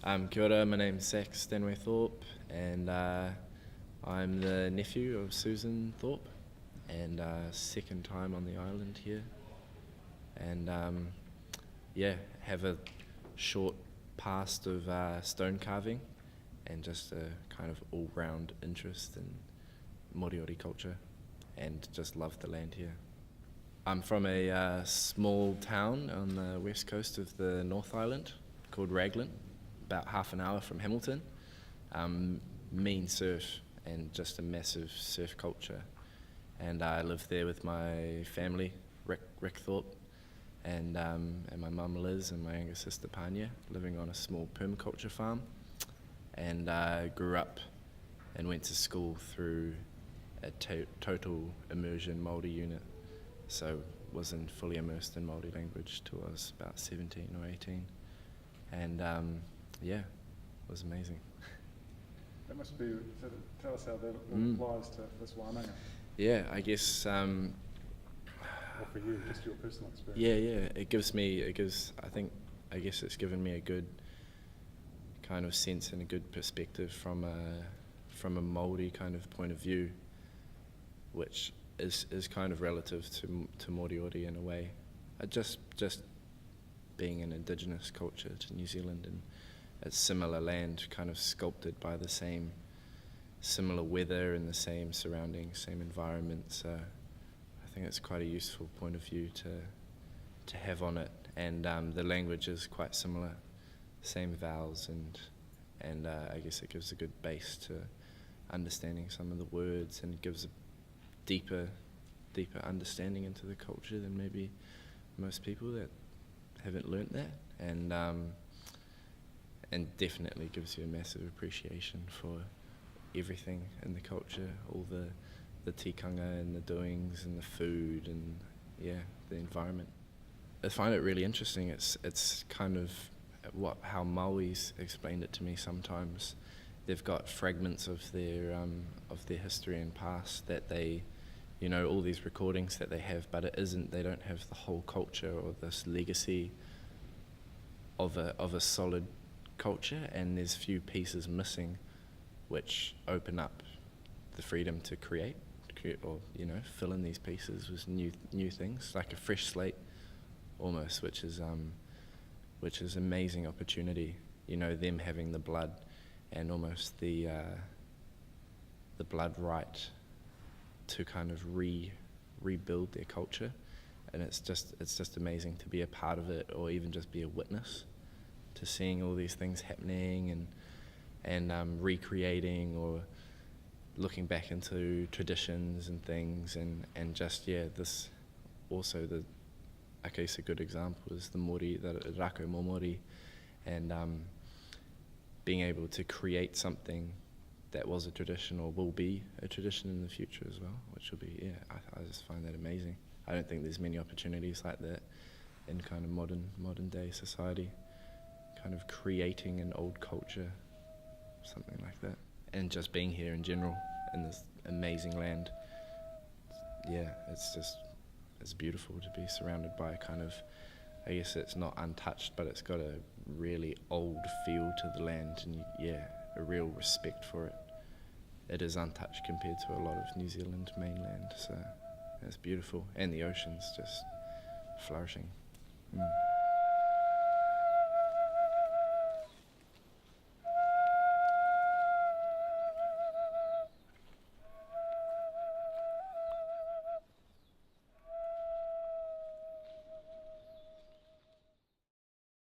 Kia ora, my name's Zak Stanway-Thorpe, and I'm the nephew of Susan Thorpe, and second time on the island here. And have a short past of stone carving, and just a kind of all-round interest in Moriori culture, and just love the land here. I'm from a small town on the west coast of the North Island called Raglan, about half an hour from Hamilton. Mean surf and just a massive surf culture. And I live there with my family, Rick Thorpe, and my mum Liz and my younger sister Panya, living on a small permaculture farm. And I grew up and went to school through a total immersion Māori unit. So wasn't fully immersed in Māori language till I was about 17 or 18. And it was amazing. That must be, tell us how that applies to this wānanga. Yeah, I guess... or for you, just your personal experience. I guess it's given me a good kind of sense and a good perspective from a Māori kind of point of view, which is kind of relative to Moriori in a way. Just being an indigenous culture to New Zealand, and it's similar land, kind of sculpted by the same similar weather and the same surroundings, same environment. So I think it's quite a useful point of view to have on it. And the language is quite similar, same vowels, and I guess it gives a good base to understanding some of the words, and it gives a deeper understanding into the culture than maybe most people that haven't learnt that, and definitely gives you a massive appreciation for everything in the culture, all the tikanga and the doings and the food and the environment. I find it really interesting. It's kind of how Māoris explained it to me sometimes. They've got fragments of their history and past that they, all these recordings that they have, but they don't have the whole culture or this legacy of a solid culture, and there's few pieces missing which open up the freedom to create or fill in these pieces with new things, like a fresh slate almost, which is amazing opportunity. Them having the blood and almost the blood right to kind of rebuild their culture, and it's just amazing to be a part of it, or even just be a witness to seeing all these things happening and recreating, or looking back into traditions and things, and just this also I guess a good example is the rākau momori, and being able to create something that was a tradition or will be a tradition in the future as well, which will be, I just find that amazing. I don't think there's many opportunities like that in kind of modern day society, kind of creating an old culture, something like that. And just being here in general, in this amazing land, it's beautiful to be surrounded by kind of, I guess it's not untouched, but it's got a really old feel to the land, and a real respect for it. It is untouched compared to a lot of New Zealand mainland, so it's beautiful, and the ocean's just flourishing.